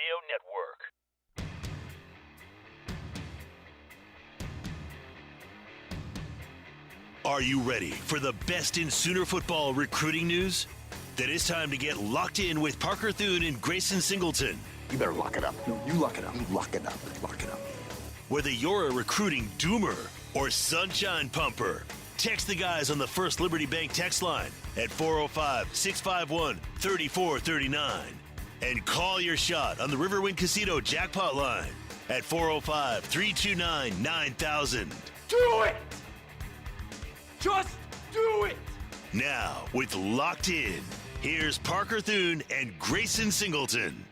Radio Network. Are you ready for the best in Sooner football recruiting news? Then it's time to get locked in with Parker Thune and Grayson Singleton. You better lock it up. No, you lock it up. You lock it up. Lock it up. Whether you're a recruiting doomer or sunshine pumper, text the guys on the First Liberty Bank text line at 405-651-3439. And call your shot on the Riverwind Casino jackpot line at 405-329-9000. Do it! Just do it! Now, with Locked In, here's Parker Thune and Grayson Singleton.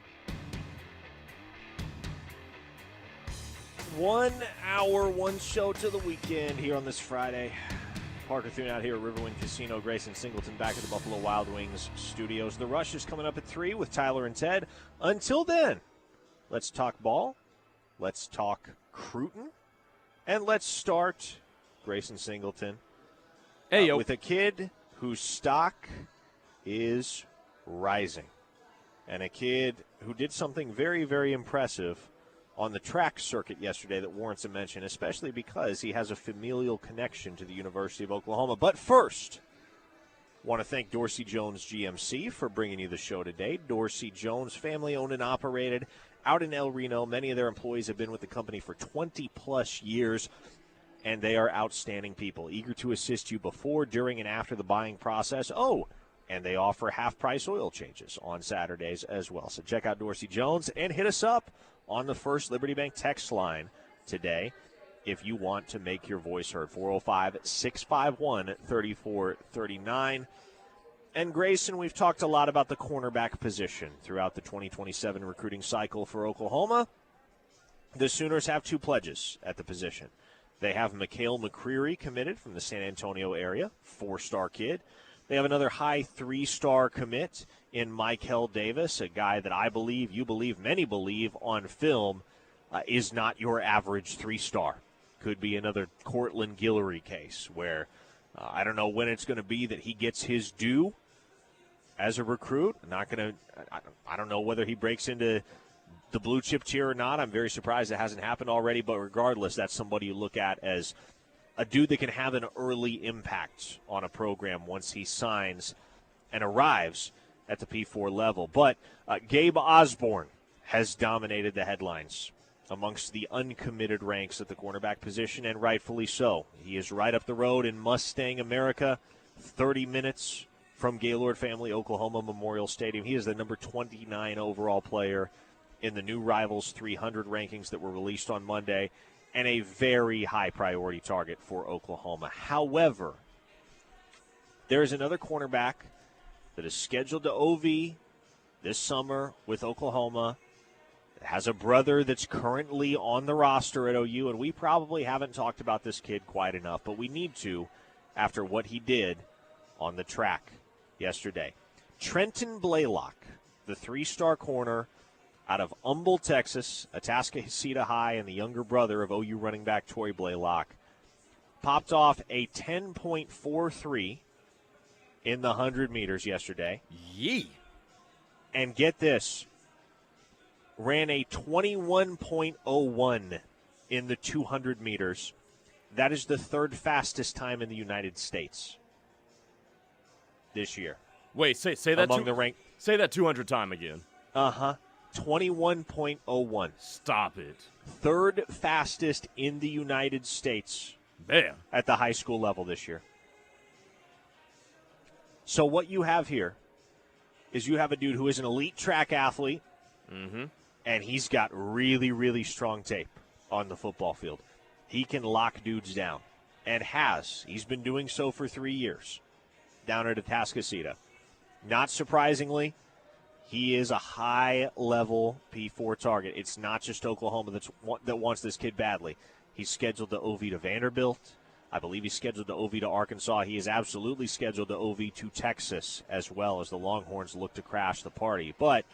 1 hour, one show to the weekend here on this Friday. Parker Thune out here at Riverwind Casino. Grayson Singleton back at the Buffalo Wild Wings studios. The Rush is coming up at 3 with Tyler and Ted. Until then, let's talk ball. Let's talk Cruton. And let's start Grayson Singleton. Hey, yo. With a kid whose stock is rising. And a kid who did something very, very impressive on the track circuit yesterday that warrants a mention, especially because he has a familial connection to the University of Oklahoma. But first, want to thank Dorsey Jones GMC for bringing you the show today. Dorsey Jones, family-owned and operated out in El Reno. Many of their employees have been with the company for 20-plus years. And they are outstanding people, eager to assist you before, during, and after the buying process. Oh, and they offer half-price oil changes on Saturdays as well. So check out Dorsey Jones and hit us up on the First Liberty Bank text line today if you want to make your voice heard. 405-651-3439. And Grayson, we've talked a lot about the cornerback position throughout the 2027 recruiting cycle for Oklahoma. The Sooners have two pledges at the position. They have Mikhail McCreary committed from the San Antonio area, 4-star kid. They have another high 3-star commit in Michael Davis, a guy that I believe, you believe, many believe on film is not your average 3-star. Could be another Cortland Guillory case where I don't know when it's going to be that he gets his due as a recruit. I don't know whether he breaks into the blue chip tier or not. I'm very surprised it hasn't happened already, but regardless, that's somebody you look at as a dude that can have an early impact on a program once he signs and arrives at the P4 level. But Gabe Osborne has dominated the headlines amongst the uncommitted ranks at the cornerback position, and rightfully so. He is right up the road in Mustang, America, 30 minutes from Gaylord Family Oklahoma Memorial Stadium. He is the number 29 overall player in the new Rivals 300 rankings that were released on Monday, and a very high priority target for Oklahoma. However, there is another cornerback that is scheduled to OV this summer with Oklahoma, that has a brother that's currently on the roster at OU, and we probably haven't talked about this kid quite enough, but we need to after what he did on the track yesterday. Trenton Blaylock, the 3-star corner out of Humble, Texas, Atascocita High, and the younger brother of OU running back Tory Blaylock, popped off a 10.43 in the 100 meters yesterday. Yee. And get this, ran a 21.01 in the 200 meters. That is the third fastest time in the United States this year. Wait, say that among the rank. Say that 200 time again. 21.01. Stop it. Third fastest in the United States. Bam. At the high school level this year. So what you have here is you have a dude who is an elite track athlete, and he's got really, really strong tape on the football field. He can lock dudes down, and has. He's been doing so for 3 years down at Atascocita. Not surprisingly, he is a high-level P4 target. It's not just Oklahoma that wants this kid badly. He's scheduled to OV to Vanderbilt. I believe he's scheduled to OV to Arkansas. He is absolutely scheduled to OV to Texas as well, as the Longhorns look to crash the party. But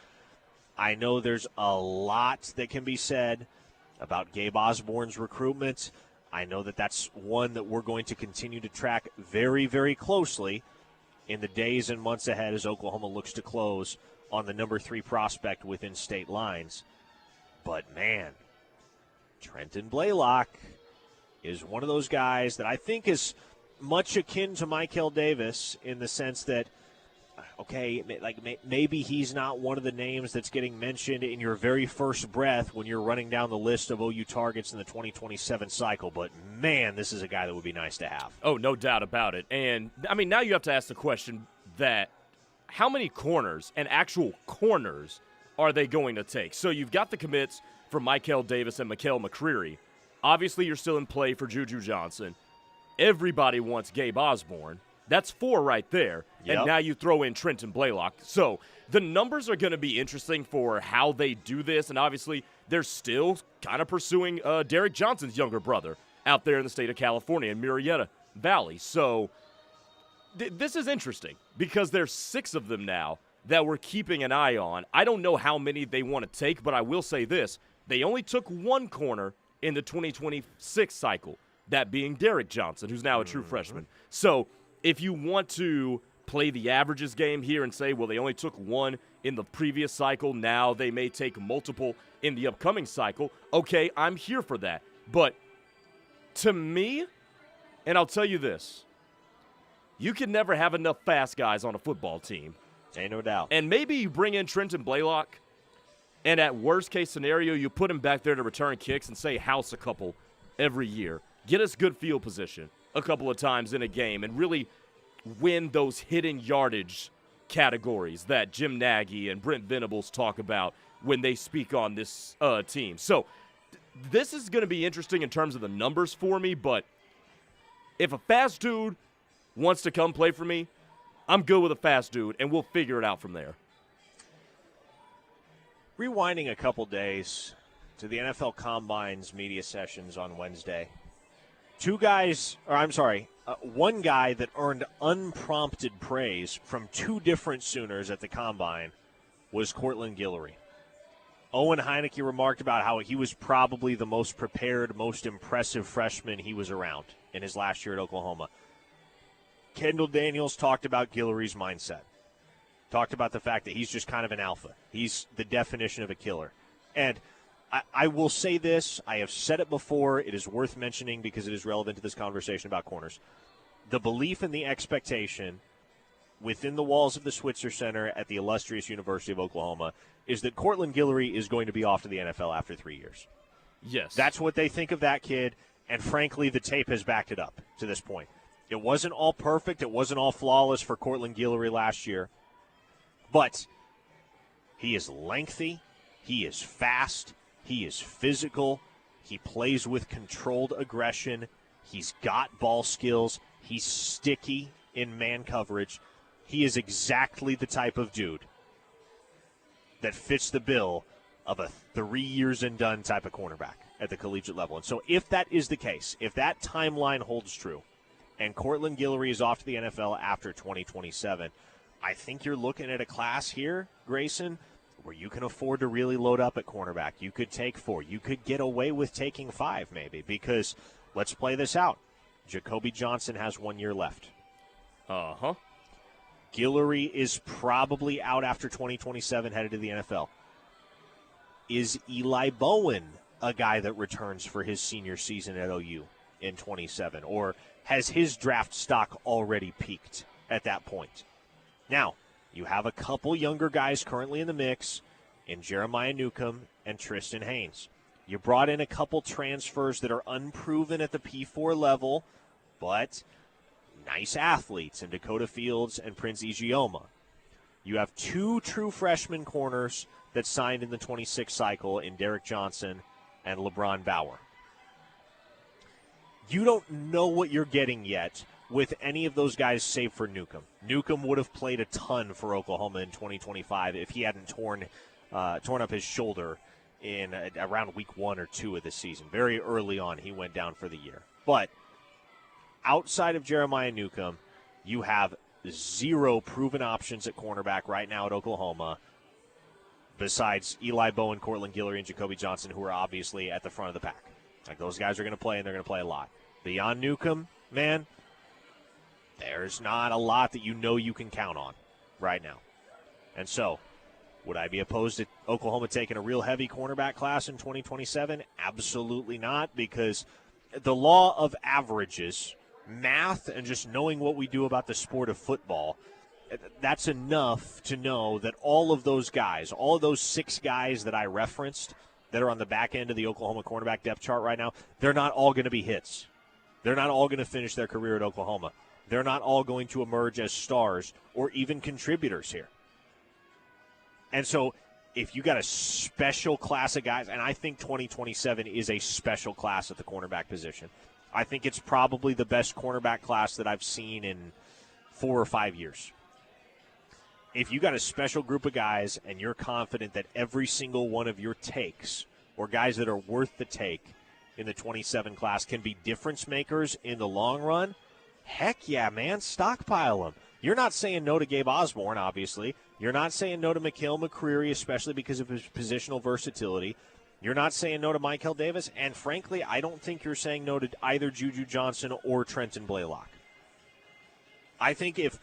I know there's a lot that can be said about Gabe Osborne's recruitment. I know that that's one that we're going to continue to track very, very closely in the days and months ahead as Oklahoma looks to close on the number 3 prospect within state lines. But, man, Trenton Blaylock is one of those guys that I think is much akin to Michael Davis in the sense that, okay, like maybe he's not one of the names that's getting mentioned in your very first breath when you're running down the list of OU targets in the 2027 cycle. But, man, this is a guy that would be nice to have. Oh, no doubt about it. And, I mean, now you have to ask the question that how many corners and actual corners are they going to take? So you've got the commits for Michael Davis and Mikael McCreary. Obviously, you're still in play for Juju Johnson. Everybody wants Gabe Osborne. That's 4 right there. Yep. And now you throw in Trenton Blaylock. So the numbers are going to be interesting for how they do this. And obviously, they're still kind of pursuing Derek Johnson's younger brother out there in the state of California in Murrieta Valley. So this is interesting because there's 6 of them now that we're keeping an eye on. I don't know how many they want to take, but I will say this. They only took 1 corner in the 2026 cycle, that being Derek Johnson, who's now a true freshman. So if you want to play the averages game here and say, well, they only took 1 in the previous cycle, now they may take multiple in the upcoming cycle, okay, I'm here for that. But to me, and I'll tell you this, you can never have enough fast guys on a football team. Ain't no doubt. And maybe you bring in Trenton Blaylock, and at worst case scenario, you put him back there to return kicks and say house a couple every year. Get us good field position a couple of times in a game and really win those hidden yardage categories that Jim Nagy and Brent Venables talk about when they speak on this team. So this is going to be interesting in terms of the numbers for me, but if a fast dude wants to come play for me, I'm good with a fast dude, and we'll figure it out from there. Rewinding a couple days to the NFL Combine's media sessions on Wednesday. One guy that earned unprompted praise from 2 different Sooners at the Combine was Cortland Guillory. Owen Heineke remarked about how he was probably the most prepared, most impressive freshman he was around in his last year at Oklahoma. Kendall Daniels talked about Guillory's mindset. Talked about the fact that he's just kind of an alpha. He's the definition of a killer. And I will say this. I have said it before. It is worth mentioning because it is relevant to this conversation about corners. The belief and the expectation within the walls of the Switzer Center at the illustrious University of Oklahoma is that Cortland Guillory is going to be off to the NFL after 3 years. Yes. That's what they think of that kid, and frankly, the tape has backed it up to this point. It wasn't all perfect. It wasn't all flawless for Cortland Guillory last year. But he is lengthy. He is fast. He is physical. He plays with controlled aggression. He's got ball skills. He's sticky in man coverage. He is exactly the type of dude that fits the bill of a 3 years and done type of cornerback at the collegiate level. And so if that is the case, if that timeline holds true, and Cortland Guillory is off to the NFL after 2027, I think you're looking at a class here, Grayson, where you can afford to really load up at cornerback. You could take 4. You could get away with taking 5 maybe because let's play this out. Jacoby Johnson has 1 year left. Uh-huh. Guillory is probably out after 2027, headed to the NFL. Is Eli Bowen a guy that returns for his senior season at OU in 27? Or has his draft stock already peaked at that point? Now, you have a couple younger guys currently in the mix in Jeremiah Newcomb and Tristan Haynes. You brought in a couple transfers that are unproven at the P4 level, but nice athletes in Dakota Fields and Prince Ijeoma. You have 2 true freshman corners that signed in the 26 cycle in Derek Johnson and LeBron Bauer. You don't know what you're getting yet with any of those guys save for Newcomb. Newcomb would have played a ton for Oklahoma in 2025 if he hadn't torn up his shoulder in around week 1 or 2 of the season. Very early on, he went down for the year. But outside of Jeremiah Newcomb, you have 0 proven options at cornerback right now at Oklahoma, besides Eli Bowen, Cortland Guillory, and Jacoby Johnson, who are obviously at the front of the pack. Like, those guys are going to play, and they're going to play a lot. Beyond Newcomb, man, there's not a lot that you know you can count on right now. And so Would I be opposed to Oklahoma taking a real heavy cornerback class in 2027? Absolutely not, because the law of averages, math, and just knowing what we do about the sport of football, that's enough to know that all of those guys, all of those 6 guys that I referenced that are on the back end of the Oklahoma cornerback depth chart right now, they're not all going to be hits. They're not all going to finish their career at Oklahoma. They're not all going to emerge as stars or even contributors here. And so if you got a special class of guys, and I think 2027 is a special class at the cornerback position. I think it's probably the best cornerback class that I've seen in 4 or 5 years. If you got a special group of guys and you're confident that every single one of your takes or guys that are worth the take in the 27 class can be difference makers in the long run, heck yeah, man, stockpile them. You're not saying no to Gabe Osborne, obviously. You're not saying no to Mikhail McCreary, especially because of his positional versatility. You're not saying no to Michael Davis. And, frankly, I don't think you're saying no to either Juju Johnson or Trenton Blaylock. I think if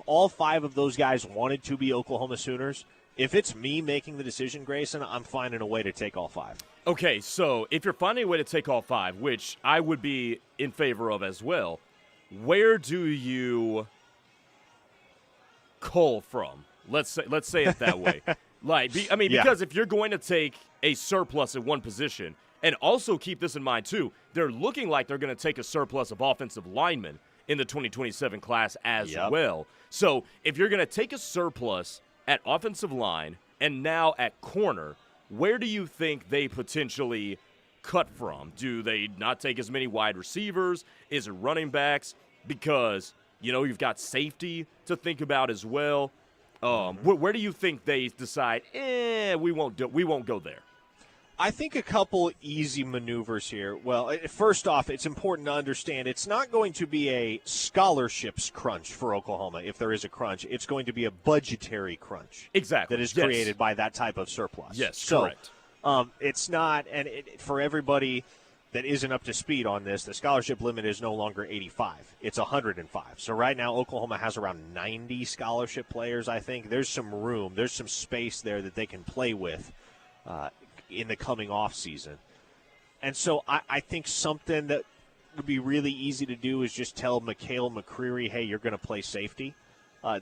all 5 of those guys wanted to be Oklahoma Sooners, if it's me making the decision, Grayson, I'm finding a way to take all 5. Okay, so if you're finding a way to take all 5, which I would be in favor of as well, where do you cull from? Let's say it that way. Because if you're going to take a surplus at one position, and also keep this in mind too, they're looking like they're going to take a surplus of offensive linemen in the 2027 class as well. So if you're going to take a surplus at offensive line and now at corner, where do you think they potentially cut from? Do they not take as many wide receivers? Is it running backs? Because, you've got safety to think about as well. Where do you think they decide, we won't go there? I think a couple easy maneuvers here. Well, first off, it's important to understand it's not going to be a scholarships crunch for Oklahoma if there is a crunch. It's going to be a budgetary crunch. Exactly. That is created by that type of surplus. Yes, correct. It's not, and for everybody that isn't up to speed on this, the scholarship limit is no longer 85. It's 105. So right now Oklahoma has around 90 scholarship players, I think. There's some room. There's some space there that they can play with in the coming off season. And so I think something that would be really easy to do is just tell Mikhail McCreary, hey, you're going to play safety.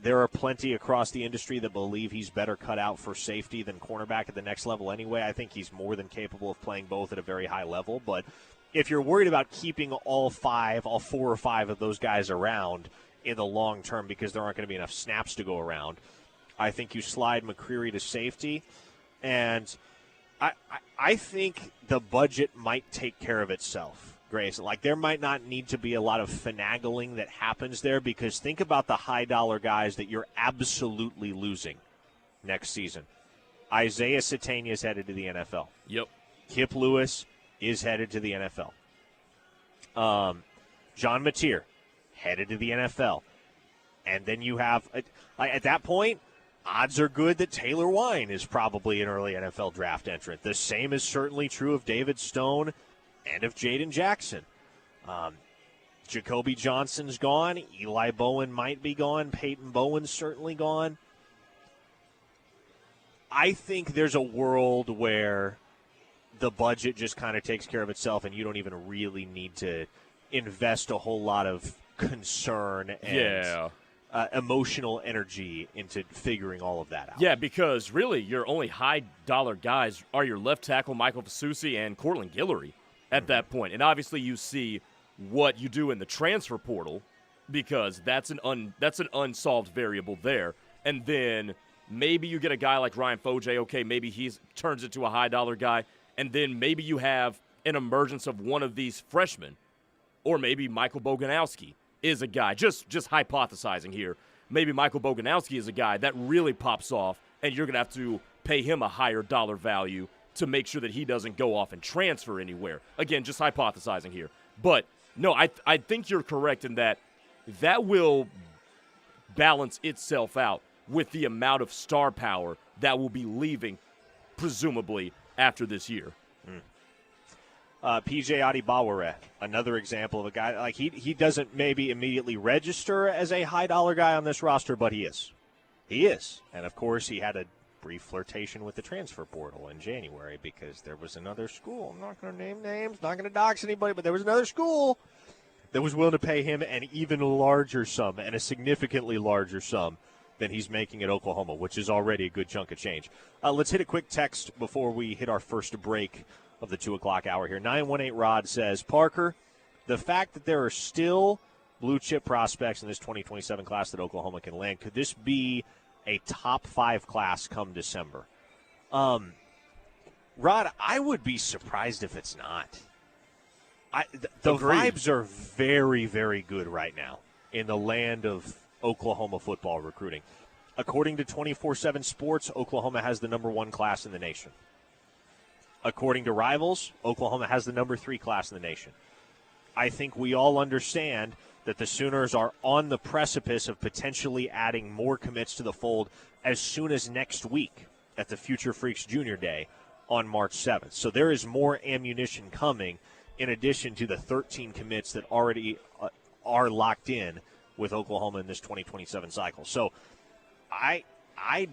There are plenty across the industry that believe he's better cut out for safety than cornerback at the next level anyway. I think he's more than capable of playing both at a very high level. But if you're worried about keeping all 4 or 5 of those guys around in the long term because there aren't going to be enough snaps to go around, I think you slide McCreary to safety. And I think the budget might take care of itself, Grace. Like, there might not need to be a lot of finagling that happens there, because think about the high-dollar guys that you're absolutely losing next season. Isaiah Satania is headed to the NFL. Yep. Kip Lewis is headed to the NFL. John Mateer headed to the NFL. And then you have, at that point, odds are good that Taylor Wine is probably an early NFL draft entrant. The same is certainly true of David Stone and of Jaden Jackson. Jacoby Johnson's gone. Eli Bowen might be gone. Peyton Bowen's certainly gone. I think there's a world where the budget just kind of takes care of itself and you don't even really need to invest a whole lot of concern and emotional energy into figuring all of that out. Yeah, because really your only high-dollar guys are your left tackle, Michael Fasusi, and Cortland Guillory at that point. And obviously you see what you do in the transfer portal, because that's an unsolved variable there. And then maybe you get a guy like Ryan Foje. Okay, maybe he turns into a high-dollar guy. And then maybe you have an emergence of one of these freshmen. Or maybe Michael Boganowski is a guy, just hypothesizing here. Maybe Michael Boganowski is a guy that really pops off, and you're going to have to pay him a higher dollar value to make sure that he doesn't go off and transfer anywhere. Again, just hypothesizing here. But, no, I think you're correct in that will balance itself out with the amount of star power that will be leaving, presumably, after this year. PJ Adibaware, another example of a guy, like he doesn't maybe immediately register as a high-dollar guy on this roster, but he is. He is. And, of course, he had a brief flirtation with the transfer portal in January because there was another school. I'm not going to name names, not going to dox anybody, but there was another school that was willing to pay him an even larger sum and a significantly larger sum than he's making at Oklahoma, which is already a good chunk of change. Let's hit a quick text before we hit our first break of the 2 o'clock hour here. 918 Rod says, Parker, the fact that there are still blue-chip prospects in this 2027 class that Oklahoma can land, could this be a top 5 class come December? Rod, I would be surprised if it's not. The vibes are very, very good right now in the land of Oklahoma football recruiting. According to 24/7 Sports, Oklahoma has the number 1 class in the nation. According to Rivals, Oklahoma has the number 3 class in the nation. I think we all understand that the Sooners are on the precipice of potentially adding more commits to the fold as soon as next week at the Future Freaks Junior Day on March 7th. So there is more ammunition coming in addition to the 13 commits that already are locked in with Oklahoma in this 2027 cycle. So I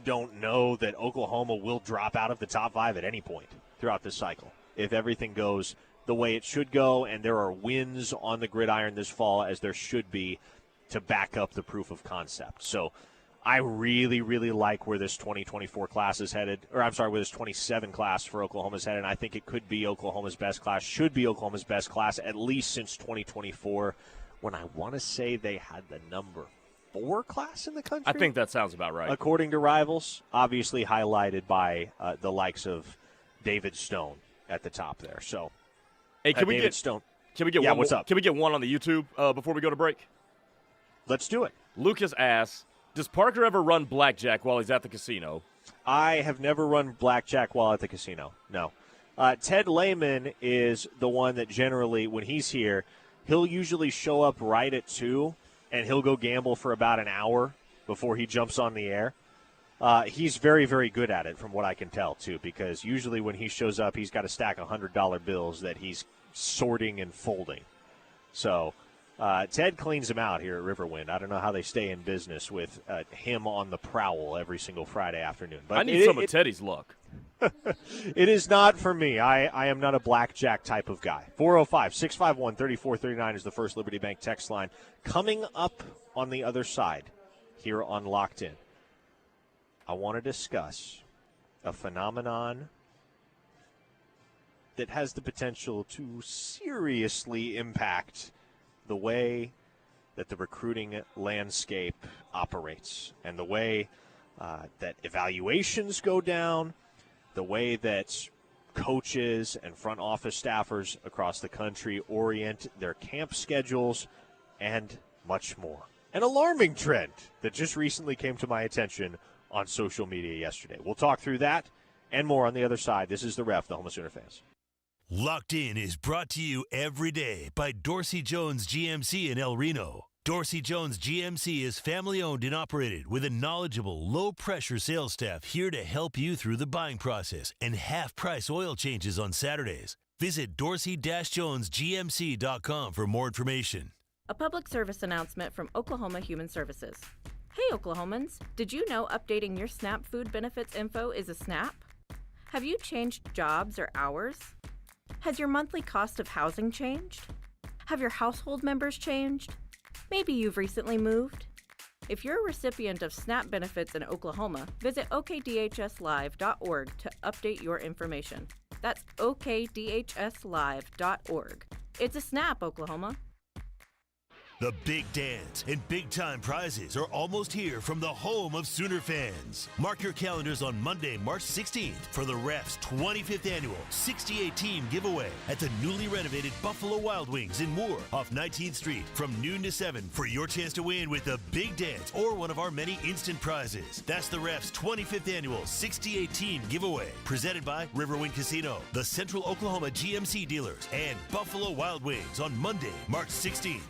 don't know that Oklahoma will drop out of the top 5 at any point throughout this cycle if everything goes the way it should go, and there are wins on the gridiron this fall, as there should be, to back up the proof of concept. So I really, really like where this 2024 class is headed, where this 27 class for Oklahoma is headed, and I think it could be Oklahoma's best class, should be Oklahoma's best class, at least since 2024, when I want to say they had the number 4 class in the country. I think that sounds about right. According to Rivals, obviously highlighted by the likes of David Stone at the top there. So, hey, can we get one? What's up? Can we get one on the YouTube before we go to break? Let's do it. Lucas asks, does Parker ever run blackjack while he's at the casino? I have never run blackjack while at the casino. No. Ted Lehman is the one that generally, when he's here, he'll usually show up right at 2, and he'll go gamble for about an hour before he jumps on the air. He's very, very good at it from what I can tell, too, because usually when he shows up, he's got a stack of $100 bills that he's sorting and folding. So Ted cleans them out here at Riverwind. I don't know how they stay in business with him on the prowl every single Friday afternoon. But I need some of Teddy's luck. It is not for me. I am not a blackjack type of guy. 405-651-3439 is the First Liberty Bank text line. Coming up on the other side here on Locked In, I want to discuss a phenomenon that has the potential to seriously impact the way that the recruiting landscape operates and the way that evaluations go down, the way that coaches and front office staffers across the country orient their camp schedules, and much more. An alarming trend that just recently came to my attention on social media yesterday. We'll talk through that and more on the other side. This is The Ref, the home of Sooner fans. Locked In is brought to you every day by Dorsey Jones GMC in El Reno. Dorsey Jones GMC is family-owned and operated with a knowledgeable, low-pressure sales staff here to help you through the buying process and half-price oil changes on Saturdays. Visit dorsey-jonesgmc.com for more information. A public service announcement from Oklahoma Human Services. Hey Oklahomans, did you know updating your SNAP food benefits info is a snap? Have you changed jobs or hours? Has your monthly cost of housing changed? Have your household members changed? Maybe you've recently moved. If you're a recipient of SNAP benefits in Oklahoma, visit okdhslive.org to update your information. That's okdhslive.org. It's a SNAP, Oklahoma. The big dance and big-time prizes are almost here from the home of Sooner fans. Mark your calendars on Monday, March 16th for the Refs' 25th annual 68-team giveaway at the newly renovated Buffalo Wild Wings in Moore off 19th Street from noon to 7 for your chance to win with the big dance or one of our many instant prizes. That's the Refs' 25th annual 68-team giveaway presented by Riverwind Casino, the Central Oklahoma GMC dealers, and Buffalo Wild Wings on Monday, March 16th.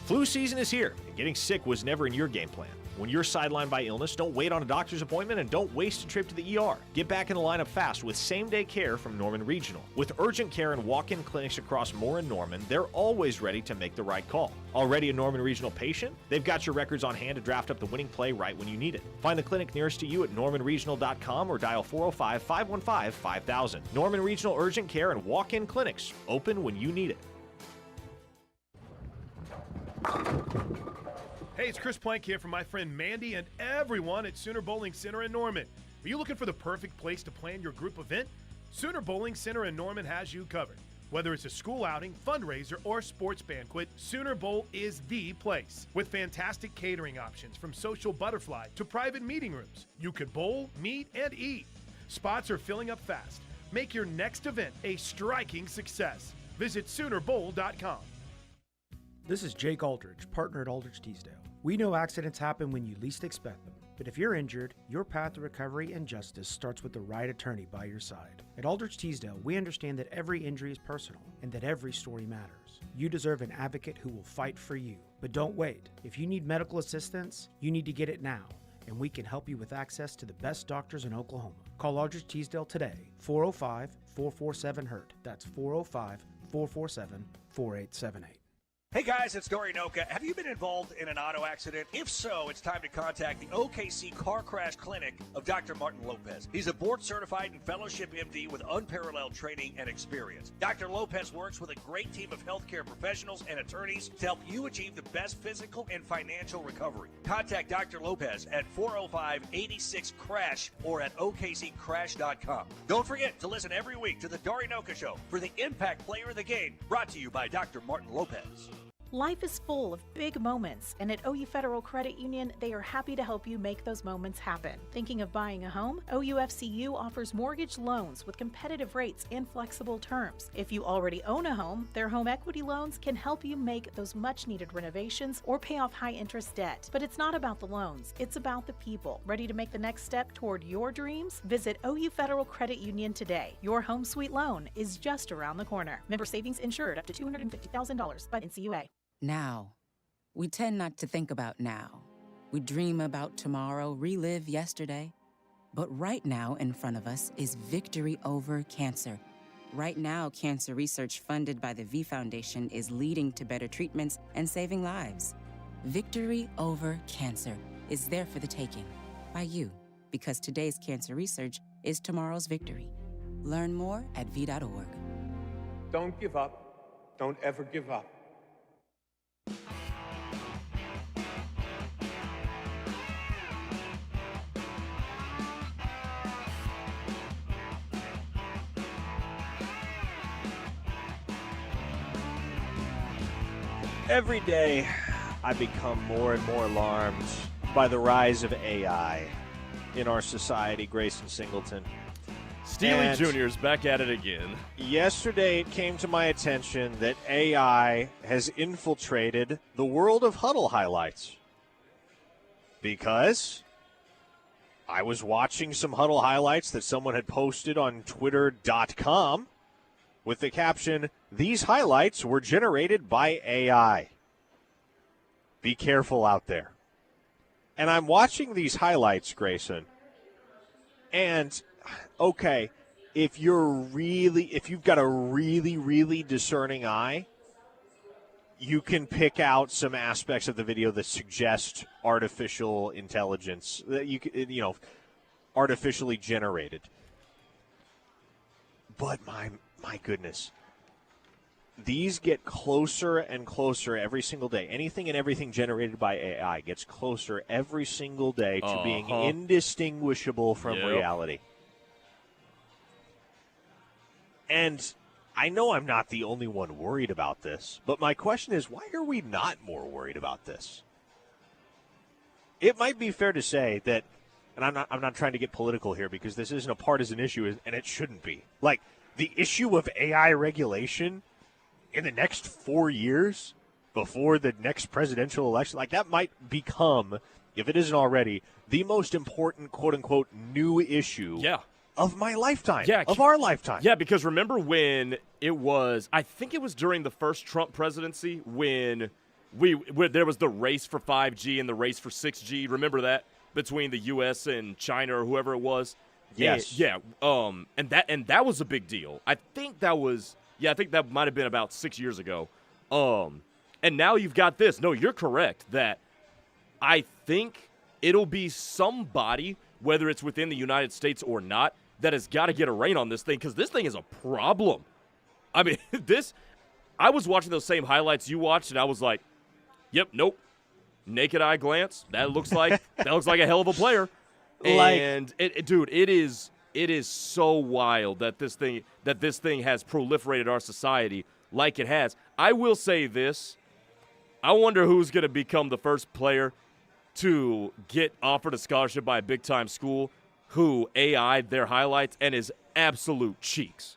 Flu season is here, and getting sick was never in your game plan. When you're sidelined by illness, don't wait on a doctor's appointment and don't waste a trip to the ER. Get back in the lineup fast with same-day care from Norman Regional. With urgent care and walk-in clinics across Moore and Norman, they're always ready to make the right call. Already a Norman Regional patient? They've got your records on hand to draft up the winning play right when you need it. Find the clinic nearest to you at normanregional.com or dial 405-515-5000. Norman Regional Urgent Care and walk-in clinics, open when you need it. Hey, it's Chris Plank here from my friend Mandy and everyone at Sooner Bowling Center in Norman. Are you looking for the perfect place to plan your group event? Sooner Bowling Center in Norman has you covered. Whether it's a school outing, fundraiser, or sports banquet, Sooner Bowl is the place. With fantastic catering options from Social Butterfly to private meeting rooms, you could bowl, meet, and eat. Spots are filling up fast. Make your next event a striking success. Visit SoonerBowl.com. This is Jake Aldridge, partner at Aldridge Teasdale. We know accidents happen when you least expect them, but if you're injured, your path to recovery and justice starts with the right attorney by your side. At Aldridge Teasdale, we understand that every injury is personal and that every story matters. You deserve an advocate who will fight for you. But don't wait. If you need medical assistance, you need to get it now, and we can help you with access to the best doctors in Oklahoma. Call Aldridge Teasdale today, 405-447-HURT. That's 405-447-4878. Hey guys, it's Dory Noka. Have you been involved in an auto accident? If so, it's time to contact the OKC Car Crash Clinic of Dr. Martin Lopez. He's a board-certified and fellowship MD with unparalleled training and experience. Dr. Lopez works with a great team of healthcare professionals and attorneys to help you achieve the best physical and financial recovery. Contact Dr. Lopez at 405-86-CRASH or at okccrash.com. Don't forget to listen every week to the Dory Noka Show for the Impact Player of the Game, brought to you by Dr. Martin Lopez. Life is full of big moments, and at OU Federal Credit Union, they are happy to help you make those moments happen. Thinking of buying a home? OUFCU offers mortgage loans with competitive rates and flexible terms. If you already own a home, their home equity loans can help you make those much-needed renovations or pay off high-interest debt. But it's not about the loans, it's about the people. Ready to make the next step toward your dreams? Visit OU Federal Credit Union today. Your home sweet loan is just around the corner. Member savings insured up to $250,000 by NCUA. Now. We tend not to think about now. We dream about tomorrow, relive yesterday. But right now in front of us is victory over cancer. Right now, cancer research funded by the V Foundation is leading to better treatments and saving lives. Victory over cancer is there for the taking by you, because today's cancer research is tomorrow's victory. Learn more at v.org. Don't give up. Don't ever give up. Every day, I become more and more alarmed by the rise of AI in our society. Grayson Singleton. Steely Jr. is back at it again. Yesterday, it came to my attention that AI has infiltrated the world of huddle highlights. Because I was watching some huddle highlights that someone had posted on Twitter.com with the caption, "These highlights were generated by AI. Be careful out there." And I'm watching these highlights, Grayson, and okay, if you've got a really discerning eye, you can pick out some aspects of the video that suggest artificial intelligence, that artificially generated. But my goodness, these get closer and closer every single day. Anything and everything generated by AI gets closer every single day to being indistinguishable from reality. And I know I'm not the only one worried about this, but my question is, why are we not more worried about this? It might be fair to say that, and I'm not trying to get political here because this isn't a partisan issue, and it shouldn't be. Like, the issue of AI regulation in the next 4 years before the next presidential election, like, that might become, if it isn't already, the most important quote-unquote new issue of my lifetime, of our lifetime. Yeah, because remember when it was, I think it was during the first Trump presidency, when there was the race for 5G and the race for 6G. Remember that between the U.S. and China or whoever it was? Yes. And that was a big deal. I think that might have been about 6 years ago. And now you've got this. No, you're correct that I think it'll be somebody, whether it's within the United States or not, that has got to get a rein on this thing because this thing is a problem. I mean, I was watching those same highlights you watched, and I was like, yep, nope. Naked eye glance. That looks like a hell of a player. And it is so wild that this thing has proliferated our society like it has. I will say this. I wonder who's going to become the first player to get offered a scholarship by a big-time school who AI'd their highlights and is absolute cheeks.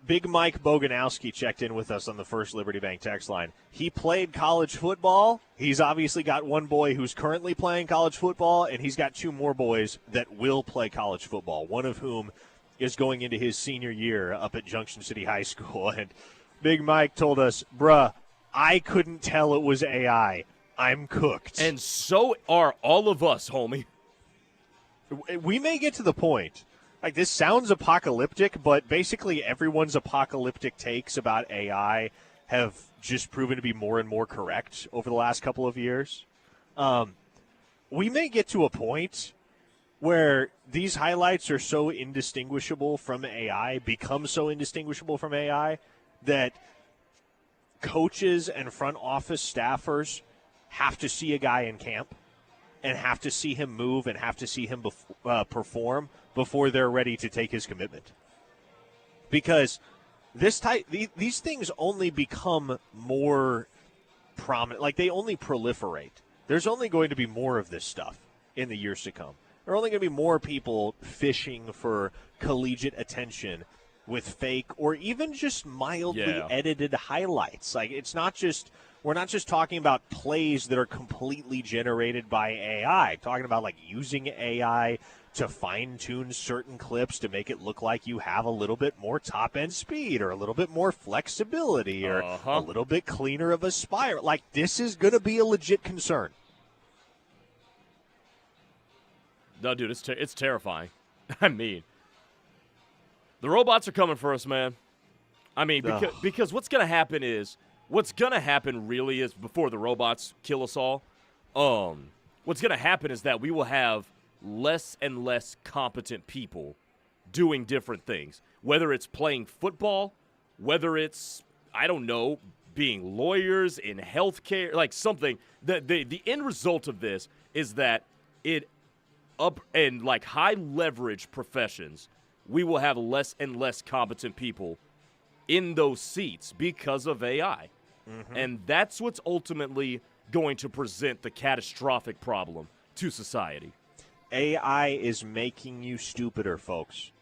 Big Mike Boganowski checked in with us on the First Liberty Bank text line. He played college football. He's obviously got one boy who's currently playing college football, and he's got two more boys that will play college football, one of whom is going into his senior year up at Junction City High School. And Big Mike told us, bruh, I couldn't tell it was AI. I'm cooked. And so are all of us, homie. We may get to the point. Like, this sounds apocalyptic, but basically everyone's apocalyptic takes about AI have just proven to be more and more correct over the last couple of years. We may get to a point where these highlights are so indistinguishable from AI, become so indistinguishable from AI, that coaches and front office staffers have to see a guy in camp and have to see him move and have to see him perform before they're ready to take his commitment. Because these things only become more prominent, like they only proliferate. There's only going to be more of this stuff in the years to come. There are only going to be more people fishing for collegiate attention with fake or even just mildly edited highlights. Like, it's not just, we're not just talking about plays that are completely generated by AI. Talking about like using AI to fine-tune certain clips to make it look like you have a little bit more top-end speed or a little bit more flexibility or a little bit cleaner of a spiral. Like, this is going to be a legit concern. No, dude, it's terrifying. I mean, the robots are coming for us, man. I mean, because what's going to happen really is before the robots kill us all, what's going to happen is that we will have less and less competent people doing different things, whether it's playing football, whether it's, I don't know, being lawyers in healthcare, like something. The end result of this is that in like high leverage professions, we will have less and less competent people in those seats because of AI. Mm-hmm. And that's what's ultimately going to present the catastrophic problem to society. AI is making you stupider, folks.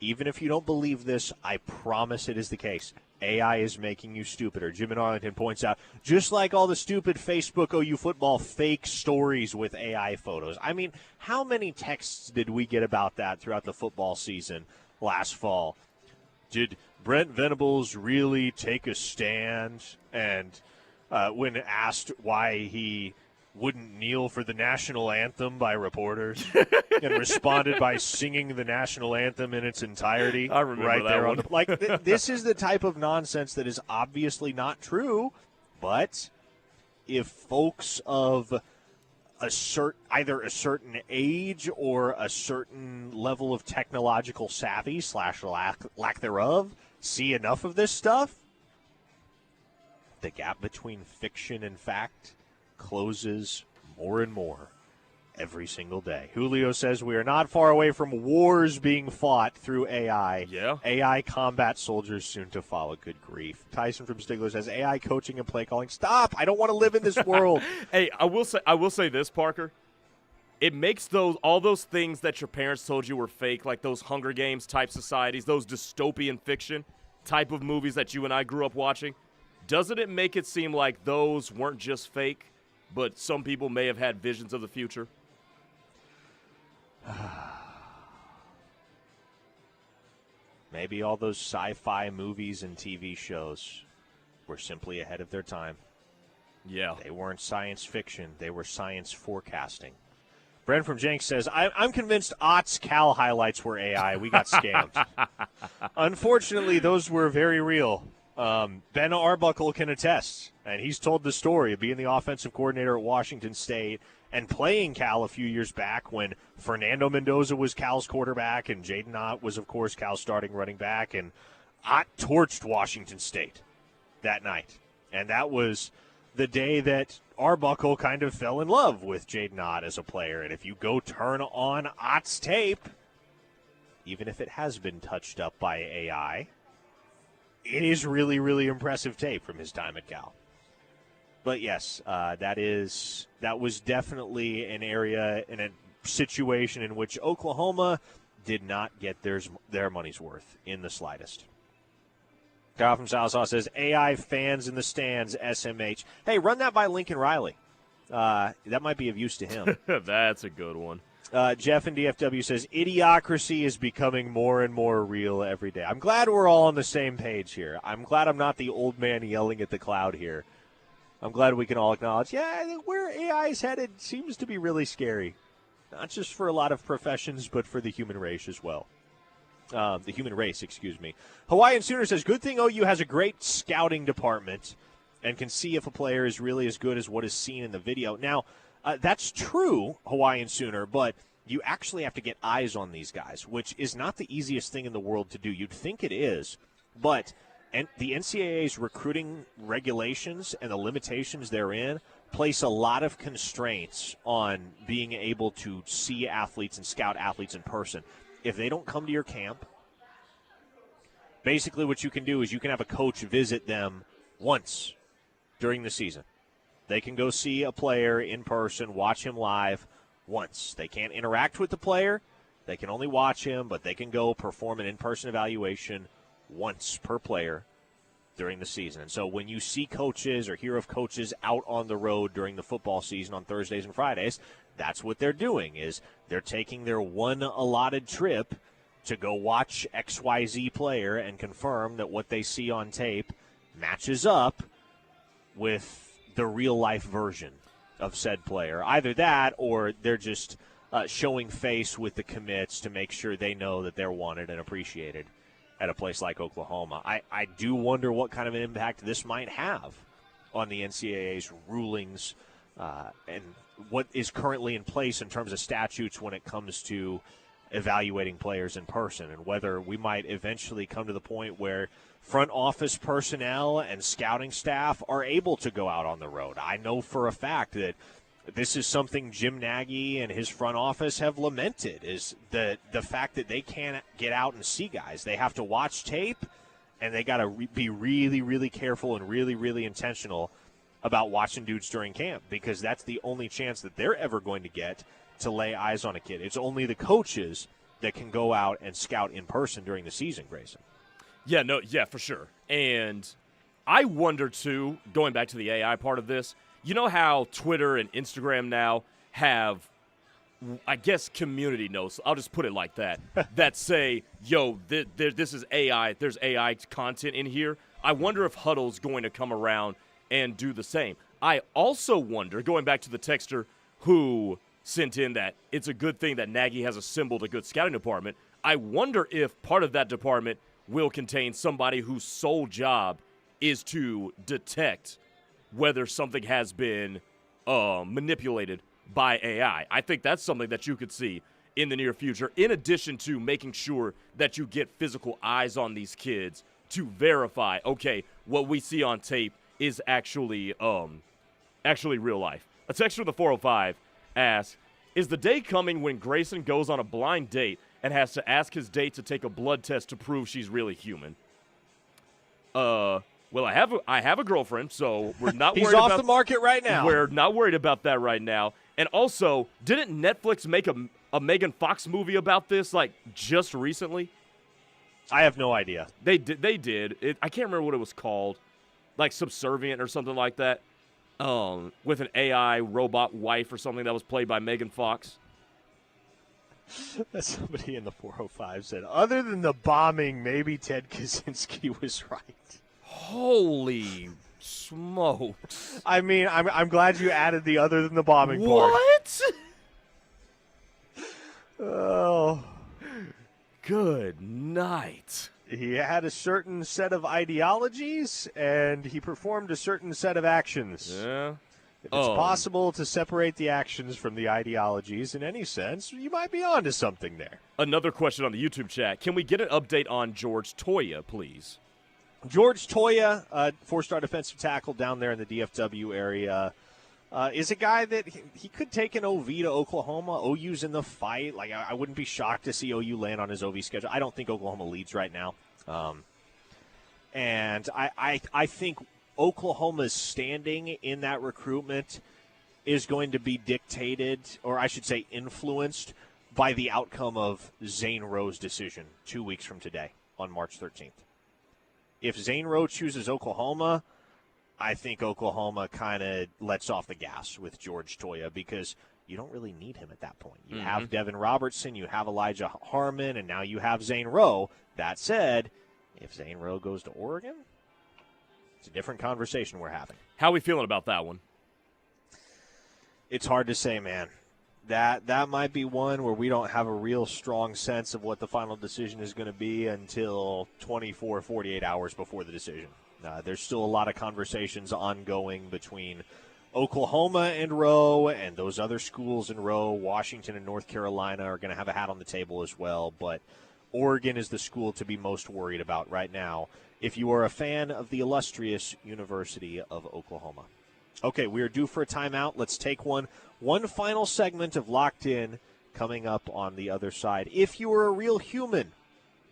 Even if you don't believe this, I promise it is the case. AI is making you stupider. Jim in Arlington points out, just like all the stupid Facebook OU football fake stories with AI photos. I mean, how many texts did we get about that throughout the football season last fall? Did Brent Venables really take a stand? And when asked why he wouldn't kneel for the national anthem by reporters and responded by singing the national anthem in its entirety. I remember right that there one. This is the type of nonsense that is obviously not true, but if folks of either a certain age or a certain level of technological savvy / lack thereof see enough of this stuff, the gap between fiction and fact closes more and more every single day. Julio says we are not far away from wars being fought through AI. Yeah. AI combat soldiers soon to follow. Good grief. Tyson from Stigler says AI coaching and play calling. Stop! I don't want to live in this world. Hey, I will say this, Parker. It makes all those things that your parents told you were fake, like those Hunger Games type societies, those dystopian fiction type of movies that you and I grew up watching. Doesn't it make it seem like those weren't just fake, but some people may have had visions of the future? Maybe all those sci-fi movies and TV shows were simply ahead of their time. Yeah. They weren't science fiction. They were science forecasting. Brent from Jenks says, I'm convinced Ott's Cal highlights were AI. We got scammed. Unfortunately, those were very real. Ben Arbuckle can attest, and he's told the story of being the offensive coordinator at Washington State and playing Cal a few years back when Fernando Mendoza was Cal's quarterback and Jaden Ott was, of course, Cal's starting running back, and Ott torched Washington State that night. And that was the day that Arbuckle kind of fell in love with Jaden Ott as a player. And if you go turn on Ott's tape, even if it has been touched up by AI, it is really, really impressive tape from his time at Cal. But yes, that was definitely an area in a situation in which Oklahoma did not get their money's worth in the slightest. Kyle from Sallisaw says, AI fans in the stands, SMH. Hey, run that by Lincoln Riley. That might be of use to him. That's a good one. Jeff in DFW says, idiocracy is becoming more and more real every day. I'm glad we're all on the same page here. I'm glad I'm not the old man yelling at the cloud here. I'm glad we can all acknowledge, where AI is headed seems to be really scary. Not just for a lot of professions, but for the human race as well. The human race, excuse me. Hawaiian Sooner says, good thing OU has a great scouting department and can see if a player is really as good as what is seen in the video. Now, that's true, Hawaiian Sooner, but you actually have to get eyes on these guys, which is not the easiest thing in the world to do. You'd think it is, but the NCAA's recruiting regulations and the limitations therein place a lot of constraints on being able to see athletes and scout athletes in person. If they don't come to your camp, basically what you can do is you can have a coach visit them once during the season. They can go see a player in person, watch him live once. They can't interact with the player. They can only watch him, but they can go perform an in-person evaluation once per player during the season. And so when you see coaches or hear of coaches out on the road during the football season on Thursdays and Fridays, that's what they're doing, is they're taking their one allotted trip to go watch XYZ player and confirm that what they see on tape matches up with the real-life version of said player. Either that or they're just showing face with the commits to make sure they know that they're wanted and appreciated at a place like Oklahoma. I do wonder what kind of an impact this might have on the NCAA's rulings and what is currently in place in terms of statutes when it comes to evaluating players in person, and whether we might eventually come to the point where front office personnel and scouting staff are able to go out on the road. I know for a fact that this is something Jim Nagy and his front office have lamented, is the fact that they can't get out and see guys. They have to watch tape, and they got to be really, really careful and really, really intentional about watching dudes during camp, because that's the only chance that they're ever going to get to lay eyes on a kid. It's only the coaches that can go out and scout in person during the season, Grayson. Yeah, for sure. And I wonder, too, going back to the AI part of this, you know how Twitter and Instagram now have, I guess, community notes, I'll just put it like that, that say, yo, this is AI, there's AI content in here. I wonder if Huddle's going to come around and do the same. I also wonder, going back to the texter who sent in that it's a good thing that Nagy has assembled a good scouting department, I wonder if part of that department will contain somebody whose sole job is to detect whether something has been manipulated by AI. I think that's something that you could see in the near future, in addition to making sure that you get physical eyes on these kids to verify, okay, what we see on tape is actually real life. A text from the 405 asks, is the day coming when Grayson goes on a blind date and has to ask his date to take a blood test to prove she's really human? Well, I have a girlfriend, so we're not He's worried off about the market right now. We're not worried about that right now. And also, didn't Netflix make a Megan Fox movie about this, like, just recently? I have no idea. They did. I can't remember what it was called, like Subservient or something like that, with an AI robot wife or something that was played by Megan Fox. Somebody in the 405 said, other than the bombing, maybe Ted Kaczynski was right. Holy smokes. I mean, I'm glad you added the other than the bombing part. What? Oh. Good night. He had a certain set of ideologies, and he performed a certain set of actions. Yeah. If it's possible to separate the actions from the ideologies in any sense, you might be onto something there. Another question on the YouTube chat. Can we get an update on George Toya, please? George Toya, four-star defensive tackle down there in the DFW area, is a guy that he could take an OV to Oklahoma. OU's in the fight. Like, I wouldn't be shocked to see OU land on his OV schedule. I don't think Oklahoma leads right now. And I think Oklahoma's standing in that recruitment is going to be dictated, or I should say influenced, by the outcome of Zane Rowe's decision 2 weeks from today on March 13th. If Zane Rowe chooses Oklahoma, I think Oklahoma kind of lets off the gas with George Toya because you don't really need him at that point. You have Devin Robertson, you have Elijah Harmon, and now you have Zane Rowe. That said, if Zane Rowe goes to Oregon, it's a different conversation we're having. How are we feeling about that one? It's hard to say, man. That might be one where we don't have a real strong sense of what the final decision is going to be until 24, 48 hours before the decision. There's still a lot of conversations ongoing between Oklahoma and Rowe and those other schools in Rowe. Washington and North Carolina are going to have a hat on the table as well, but Oregon is the school to be most worried about right now if you are a fan of the illustrious University of Oklahoma. Okay, we are due for a timeout. Let's take one. One final segment of Locked In coming up on the other side. If you are a real human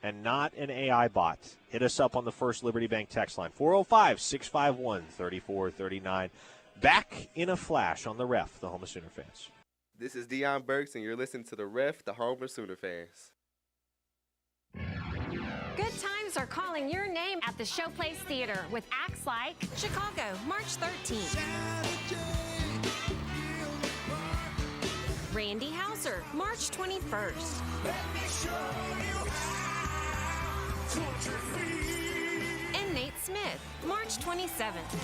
and not an AI bot, hit us up on the First Liberty Bank text line, 405-651-3439. Back in a flash on The Ref, the home of Sooner fans. This is Deion Burks, and you're listening to The Ref, the home of Sooner fans. Good times are calling your name at the Showplace Theater with acts like Chicago, March 13th. Randy Hauser, March 21st. And Nate Smith, March 27th.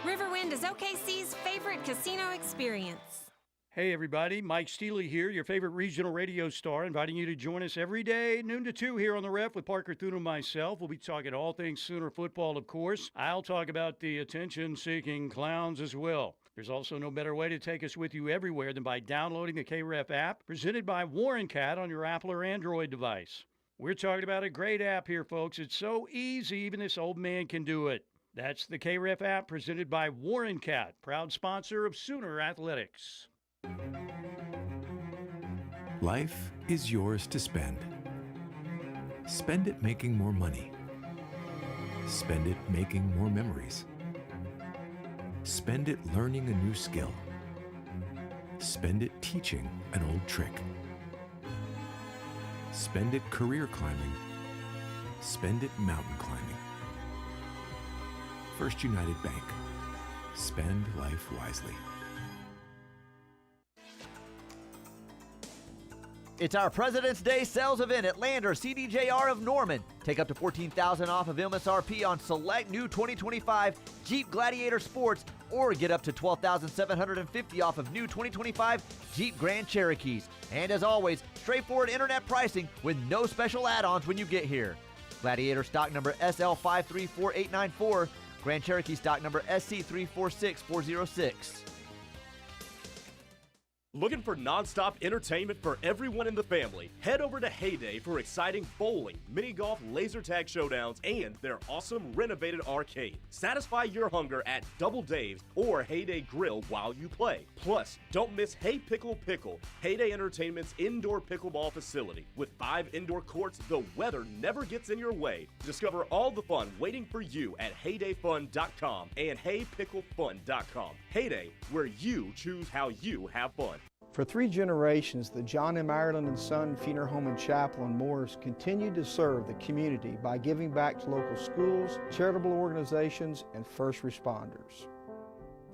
Riverwind is OKC's favorite casino experience. Hey everybody, Mike Steely here, your favorite regional radio star, inviting you to join us every day, noon to 2 here on The Ref with Parker Thune and myself. We'll be talking all things Sooner football, of course. I'll talk about the attention-seeking clowns as well. There's also no better way to take us with you everywhere than by downloading the KREF app, presented by Warren Cat on your Apple or Android device. We're talking about a great app here, folks. It's so easy, even this old man can do it. That's the KREF app, presented by Warren Cat, proud sponsor of Sooner Athletics. Life is yours to spend. Spend it making more money. Spend it making more memories. Spend it learning a new skill. Spend it teaching an old trick. Spend it career climbing. Spend it mountain climbing. First United Bank. Spend life wisely. It's our President's Day sales event at Lander CDJR of Norman. Take up to $14,000 off of MSRP on select new 2025 Jeep Gladiator Sports, or get up to $12,750 off of new 2025 Jeep Grand Cherokees. And as always, straightforward internet pricing with no special add-ons when you get here. Gladiator stock number SL534894, Grand Cherokee stock number SC346406. Looking for nonstop entertainment for everyone in the family? Head over to Heyday for exciting bowling, mini golf, laser tag showdowns, and their awesome renovated arcade. Satisfy your hunger at Double Dave's or Heyday Grill while you play. Plus, don't miss Hey Pickle Pickle, Heyday Entertainment's indoor pickleball facility. With 5 indoor courts, the weather never gets in your way. Discover all the fun waiting for you at HeydayFun.com and HeyPickleFun.com. Heyday, where you choose how you have fun. For 3 generations, the John M. Ireland & Son Funeral Home and Chapel in Morris continued to serve the community by giving back to local schools, charitable organizations, and first responders.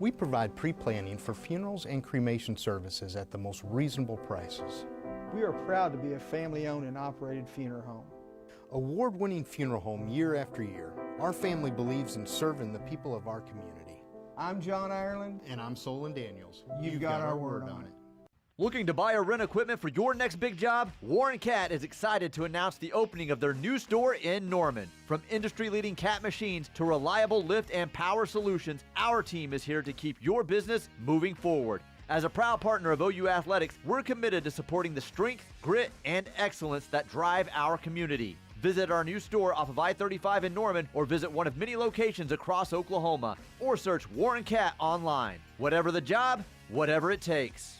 We provide pre-planning for funerals and cremation services at the most reasonable prices. We are proud to be a family-owned and operated funeral home. Award-winning funeral home year after year, our family believes in serving the people of our community. I'm John Ireland. And I'm Solon Daniels. You've got our word on it. Looking to buy or rent equipment for your next big job? Warren Cat is excited to announce the opening of their new store in Norman. From industry-leading Cat machines to reliable lift and power solutions, our team is here to keep your business moving forward. As a proud partner of OU Athletics, we're committed to supporting the strength, grit, and excellence that drive our community. Visit our new store off of I-35 in Norman or visit one of many locations across Oklahoma or search Warren Cat online. Whatever the job, whatever it takes.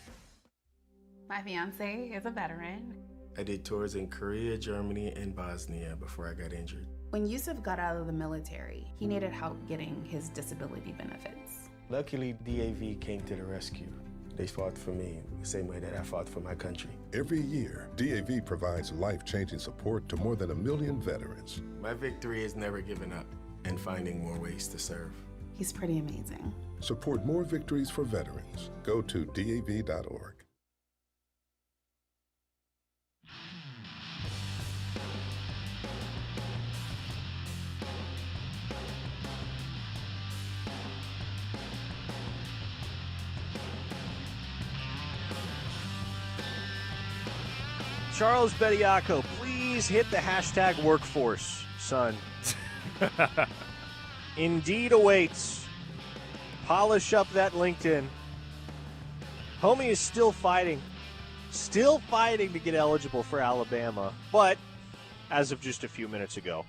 My fiance is a veteran. I did tours in Korea, Germany, and Bosnia before I got injured. When Yusuf got out of the military, he needed help getting his disability benefits. Luckily, DAV came to the rescue. They fought for me the same way that I fought for my country. Every year, DAV provides life-changing support to more than 1 million veterans. My victory is never giving up and finding more ways to serve. He's pretty amazing. Support more victories for veterans. Go to DAV.org. Charles Bediaco, please hit the hashtag workforce, son. Indeed awaits. Polish up that LinkedIn. Homie is still fighting to get eligible for Alabama, but as of just a few minutes ago,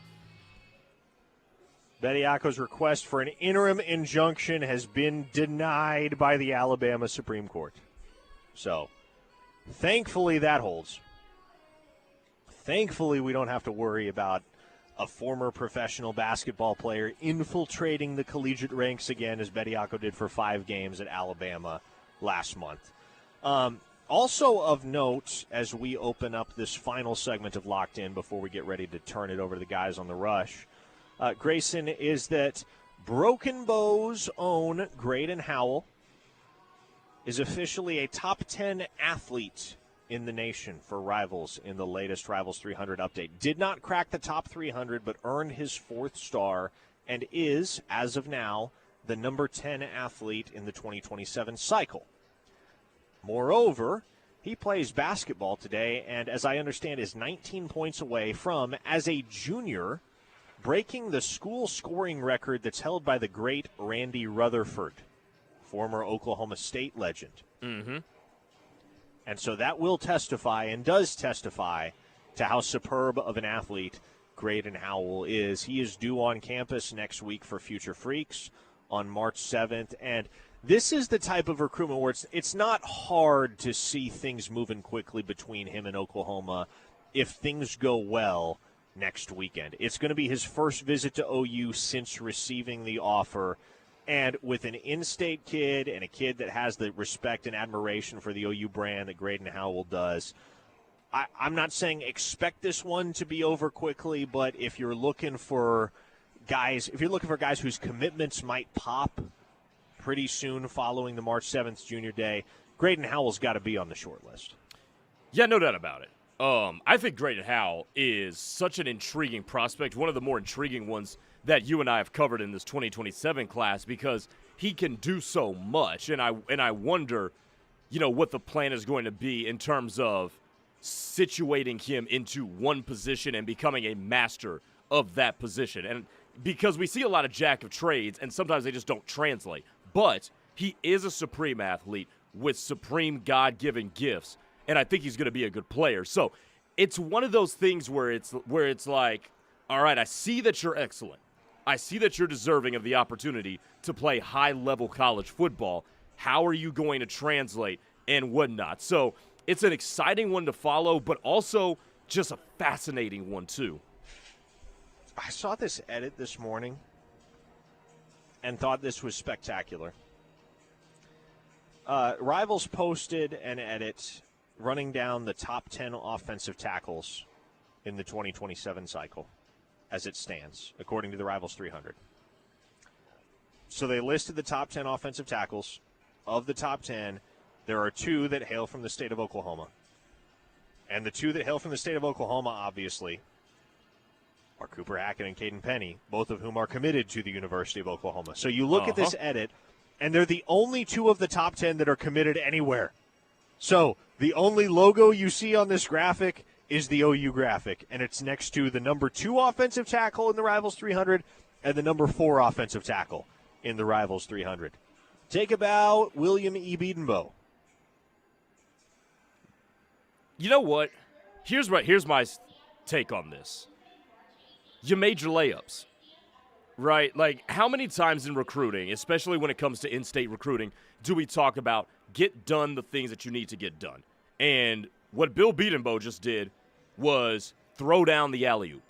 Bediaco's request for an interim injunction has been denied by the Alabama Supreme Court. So, thankfully that holds. Thankfully, we don't have to worry about a former professional basketball player infiltrating the collegiate ranks again, as Bediaco did for 5 games at Alabama last month. Also of note, as we open up this final segment of Locked In before we get ready to turn it over to the guys on the rush, Grayson, is that Broken Bow's own Grayson Howell is officially a top 10 athlete in the nation for Rivals in the latest Rivals 300 update. Did not crack the top 300, but earned his 4th star and is, as of now, the number 10 athlete in the 2027 cycle. Moreover, he plays basketball today and, as I understand, is 19 points away from, as a junior, breaking the school scoring record that's held by the great Randy Rutherford, former Oklahoma State legend. Mm-hmm. And so that will testify and does testify to how superb of an athlete Grayson Howell is. He is due on campus next week for Future Freaks on March 7th. And this is the type of recruitment where it's not hard to see things moving quickly between him and Oklahoma if things go well next weekend. It's going to be his first visit to OU since receiving the offer. And with an in-state kid and a kid that has the respect and admiration for the OU brand that Grayson Howell does, I'm not saying expect this one to be over quickly, but if you're looking for guys whose commitments might pop pretty soon following the March 7th Junior Day, Grayson Howell's got to be on the short list. Yeah, no doubt about it. I think Grayson Howell is such an intriguing prospect, one of the more intriguing ones that you and I have covered in this 2027 class, because he can do so much. And I wonder, what the plan is going to be in terms of situating him into one position and becoming a master of that position. And because we see a lot of jack of trades, and sometimes they just don't translate. But he is a supreme athlete with supreme God-given gifts, and I think he's going to be a good player. So it's one of those things where it's like, all right, I see that you're excellent. I see that you're deserving of the opportunity to play high-level college football. How are you going to translate and whatnot? So it's an exciting one to follow, but also just a fascinating one too. I saw this edit this morning and thought this was spectacular. Rivals posted an edit running down the top 10 offensive tackles in the 2027 cycle as it stands, according to the Rivals 300. So they listed the top 10 offensive tackles. Of the top 10, there are 2 that hail from the state of Oklahoma. And the two that hail from the state of Oklahoma, obviously, are Cooper Hackett and Caden Penny, both of whom are committed to the University of Oklahoma. So you look at this edit, and they're the only two of the top 10 that are committed anywhere. So the only logo you see on this graphic is the OU graphic, and it's next to the number 2 offensive tackle in the Rivals 300 and the number 4 offensive tackle in the Rivals 300. Take about William E. Beedenbow. You know what? Here's my take on this. You made your layups, right? Like, how many times in recruiting, especially when it comes to in-state recruiting, do we talk about get done the things that you need to get done? And what Bill Beedenbow just did was throw down the alley-oop.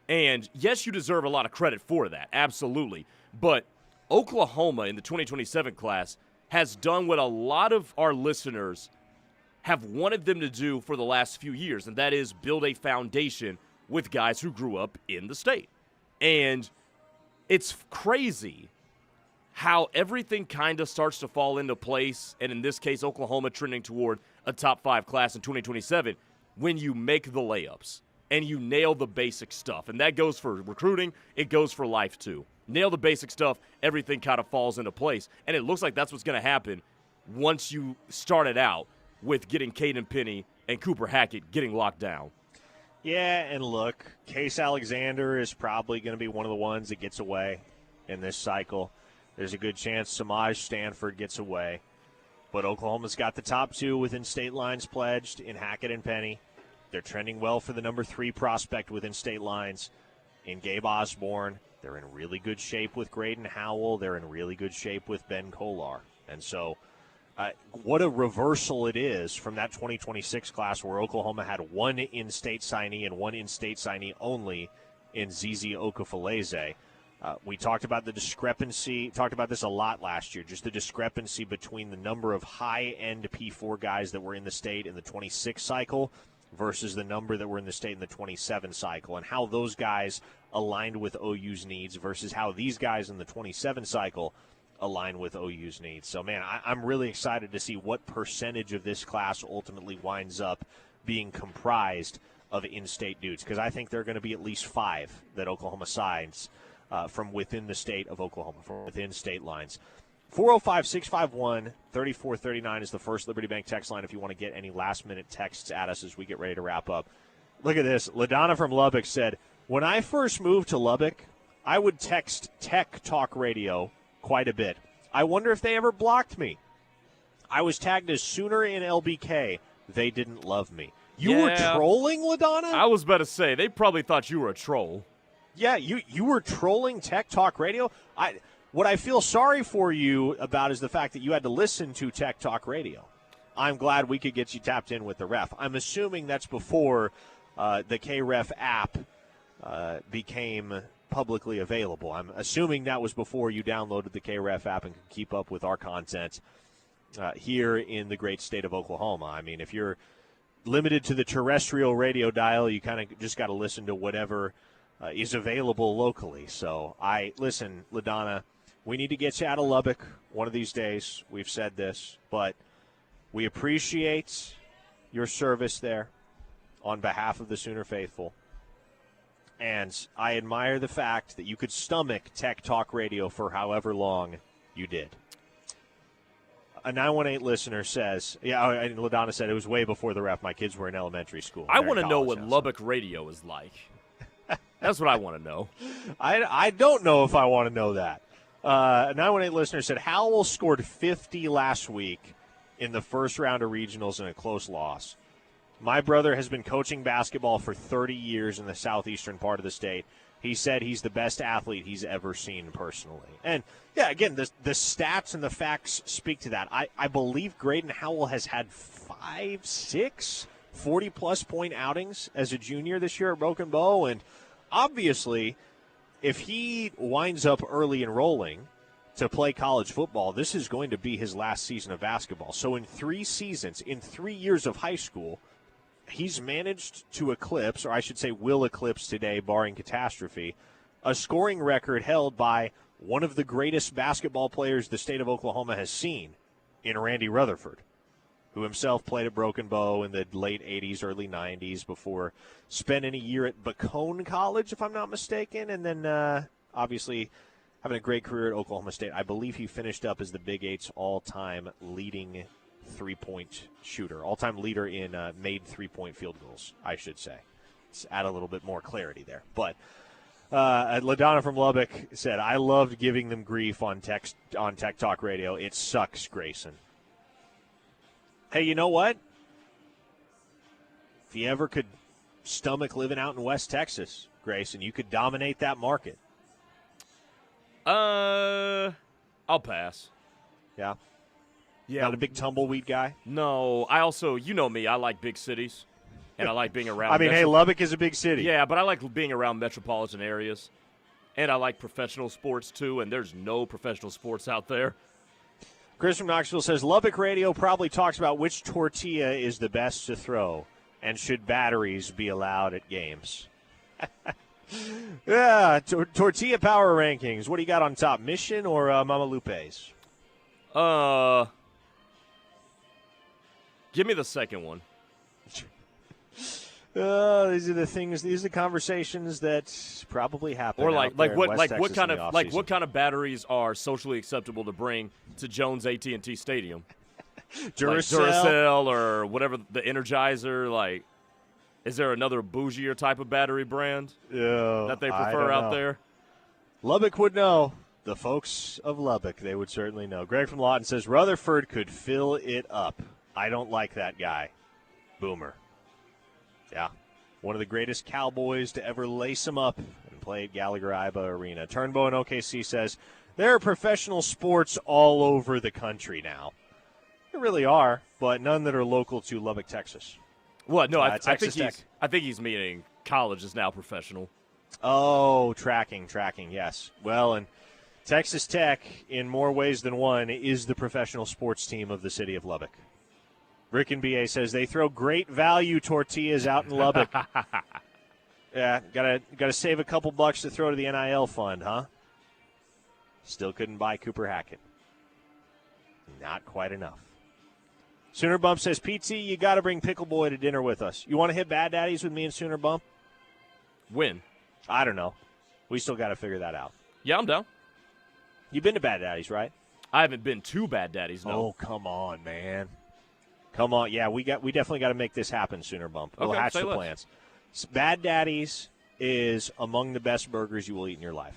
And, yes, you deserve a lot of credit for that, absolutely. But Oklahoma in the 2027 class has done what a lot of our listeners have wanted them to do for the last few years, and that is build a foundation with guys who grew up in the state. And it's crazy how everything kind of starts to fall into place, and in this case, Oklahoma trending toward a top 5 class in 2027 when you make the layups and you nail the basic stuff. And that goes for recruiting. It goes for life, too. Nail the basic stuff, everything kind of falls into place. And it looks like that's what's going to happen once you start it out with getting Caden Penny and Cooper Hackett getting locked down. Yeah, and look, Case Alexander is probably going to be one of the ones that gets away in this cycle. There's a good chance Samaj Stanford gets away. But Oklahoma's got the top 2 within state lines pledged in Hackett and Penny. They're trending well for the number 3 prospect within state lines in Gabe Osborne. They're in really good shape with Graydon Howell. They're in really good shape with Ben Kolar. And so what a reversal it is from that 2026 class where Oklahoma had one in-state signee and one in-state signee only in Zizi Okafaleze. We talked about the discrepancy, talked about this a lot last year, just the discrepancy between the number of high-end P4 guys that were in the state in the 26 cycle versus the number that were in the state in the 27 cycle, and how those guys aligned with OU's needs versus how these guys in the 27 cycle align with OU's needs. So, man, I'm really excited to see what percentage of this class ultimately winds up being comprised of in-state dudes, because I think there are going to be at least 5 that Oklahoma signs from within the state of Oklahoma, from within state lines. 405-651-3439 is the First Liberty Bank text line if you want to get any last-minute texts at us as we get ready to wrap up. Look at this. LaDonna from Lubbock said, when I first moved to Lubbock, I would text Tech Talk Radio quite a bit. I wonder if they ever blocked me. I was tagged as Sooner in LBK. They didn't love me. You were trolling, LaDonna? I was about to say, they probably thought you were a troll. Yeah, you were trolling Tech Talk Radio. What I feel sorry for you about is the fact that you had to listen to Tech Talk Radio. I'm glad we could get you tapped in with the ref. I'm assuming that's before the KREF app became publicly available. I'm assuming that was before you downloaded the KREF app and could keep up with our content here in the great state of Oklahoma. I mean, if you're limited to the terrestrial radio dial, you kind of just got to listen to whatever is available locally. So listen, LaDonna, we need to get you out of Lubbock one of these days. We've said this, but we appreciate your service there on behalf of the Sooner faithful. And I admire the fact that you could stomach Tech Talk Radio for however long you did. A 918 listener says, and LaDonna said it was way before the ref. My kids were in elementary school. I want to know what Lubbock radio is like. That's what I want to know. I don't know if I want to know that. A 918 listener said, Howell scored 50 last week in the first round of regionals in a close loss. My brother has been coaching basketball for 30 years in the southeastern part of the state. He said he's the best athlete he's ever seen personally. And, yeah, again, the stats and the facts speak to that. I believe Graydon Howell has had 5-6 40-plus point outings as a junior this year at Broken Bow. And obviously, if he winds up early enrolling to play college football, this is going to be his last season of basketball. So in 3 seasons, in 3 years of high school, he's managed to eclipse, or I should say will eclipse today, barring catastrophe, a scoring record held by one of the greatest basketball players the state of Oklahoma has seen in Randy Rutherford. who himself played at Broken Bow in the late 80s, early 90s before spending a year at Bacone College, if I'm not mistaken, and then obviously having a great career at Oklahoma State. I believe he finished up as the Big Eight's all-time leading three-point shooter, all-time leader in made three-point field goals, I should say. Let's add a little bit more clarity there. But LaDonna from Lubbock said, I loved giving them grief on Tech Talk Radio. It sucks, Grayson. Hey, you know what? If you ever could stomach living out in West Texas, Grayson, you could dominate that market. I'll pass. Yeah? Yeah. Not a big tumbleweed guy? No. I also, you know me, I like big cities. And I like being around. I mean, hey, Lubbock is a big city. Yeah, but I like being around metropolitan areas. And I like professional sports, too, and there's no professional sports out there. Chris from Knoxville says, Lubbock radio probably talks about which tortilla is the best to throw, and should batteries be allowed at games. Yeah, tortilla power rankings. What do you got on top, Mission or Mama Lupe's? Give me the second one. These are the things. These are the conversations that probably happen. Or what kind of batteries are socially acceptable to bring to Jones AT&T Stadium? Duracell, or whatever, the Energizer. Like, is there another bougier type of battery brand that they prefer out there? Lubbock would know. The folks of Lubbock, they would certainly know. Greg from Lawton says Rutherford could fill it up. I don't like that guy. Boomer. Yeah, one of the greatest Cowboys to ever lace them up and play at Gallagher-Iba Arena. Turnbow in OKC says, there are professional sports all over the country now. There really are, but none that are local to Lubbock, Texas. What? No, I Texas think he's meaning college is now professional. Oh, tracking, yes. Well, and Texas Tech, in more ways than one, is the professional sports team of the city of Lubbock. Rick and B.A. says they throw great value tortillas out in Lubbock. Yeah, gotta save a couple bucks to throw to the NIL fund, huh? Still couldn't buy Cooper Hackett. Not quite enough. Sooner Bump says, PT, you got to bring Pickle Boy to dinner with us. You want to hit Bad Daddy's with me and Sooner Bump? When? I don't know. We still got to figure that out. Yeah, I'm down. You've been to Bad Daddy's, right? I haven't been to Bad Daddy's, no. Oh, come on, man. Come on. Yeah, we definitely got to make this happen, Sooner Bump. We'll hatch the plans. Bad Daddy's is among the best burgers you will eat in your life.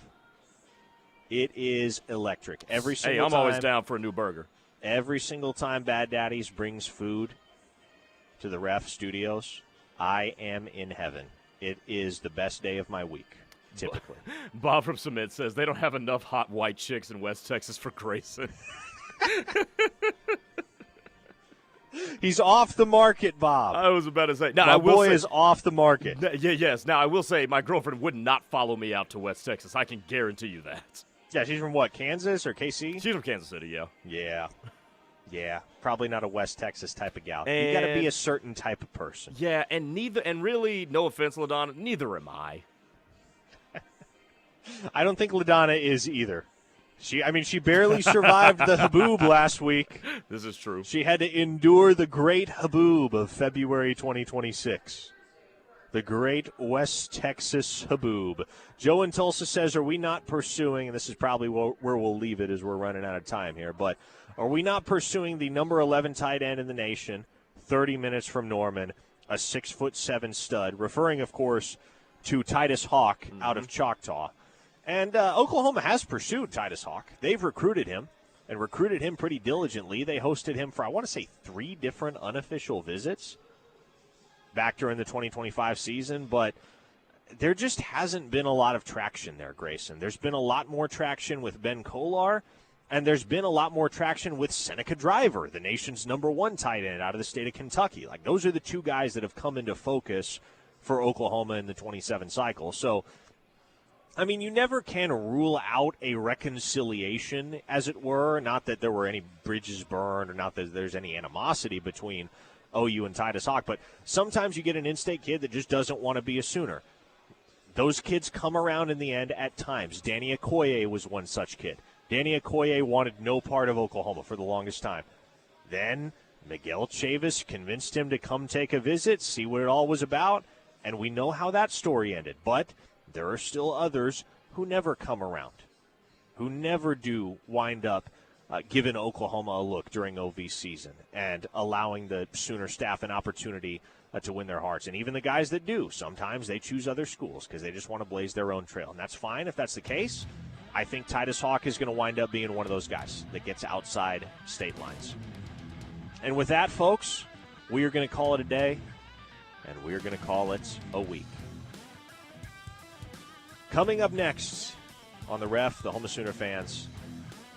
It is electric. Every single time. Hey, I'm always down for a new burger. Every single time Bad Daddy's brings food to the Ref Studios, I am in heaven. It is the best day of my week, typically. Bob from Submit says they don't have enough hot white chicks in West Texas for Grayson. He's off the market, Bob. I was about to say. My boy is off the market. Yes. Now, I will say my girlfriend would not follow me out to West Texas. I can guarantee you that. Yeah, she's from what, Kansas or KC? She's from Kansas City, yeah. Yeah. Probably not a West Texas type of gal. You got to be a certain type of person. Yeah, and really, no offense, LaDonna, neither am I. I don't think LaDonna is either. She barely survived the haboob last week. This is true. She had to endure the great haboob of February 2026. The great West Texas haboob. Joe in Tulsa says, are we not pursuing, and this is probably where we'll leave it as we're running out of time here, but are we not pursuing the number 11 tight end in the nation, 30 minutes from Norman, a 6'7" stud, referring, of course, to Titus Hawk out of Choctaw. And Oklahoma has pursued Titus Hawk. They've recruited him, and recruited him pretty diligently. They hosted him for, I want to say, 3 different unofficial visits back during the 2025 season. But there just hasn't been a lot of traction there, Grayson. There's been a lot more traction with Ben Kolar, and there's been a lot more traction with Seneca Driver, the nation's number 1 tight end out of the state of Kentucky. Like, those are the 2 guys that have come into focus for Oklahoma in the 27 cycle. So, I mean, you never can rule out a reconciliation, as it were. Not that there were any bridges burned or not that there's any animosity between OU and Titus Hawk, but sometimes you get an in-state kid that just doesn't want to be a Sooner. Those kids come around in the end at times. Danny Okoye was one such kid. Danny Okoye wanted no part of Oklahoma for the longest time. Then Miguel Chavis convinced him to come take a visit, see what it all was about, and we know how that story ended. But there are still others who never come around, who never do wind up giving Oklahoma a look during OV season and allowing the Sooner staff an opportunity to win their hearts. And even the guys that do, sometimes they choose other schools because they just want to blaze their own trail. And that's fine if that's the case. I think Titus Hawk is going to wind up being one of those guys that gets outside state lines. And with that, folks, we are going to call it a day, and we are going to call it a week. Coming up next on the Ref, the Home of Sooner fans,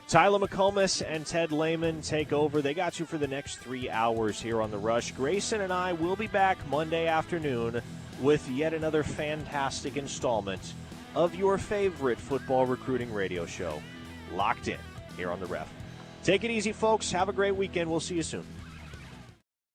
Tyler McComas and Ted Lehman take over. They got you for the next 3 hours here on The Rush. Grayson and I will be back Monday afternoon with yet another fantastic installment of your favorite football recruiting radio show, Locked In, here on The Ref. Take it easy, folks. Have a great weekend. We'll see you soon.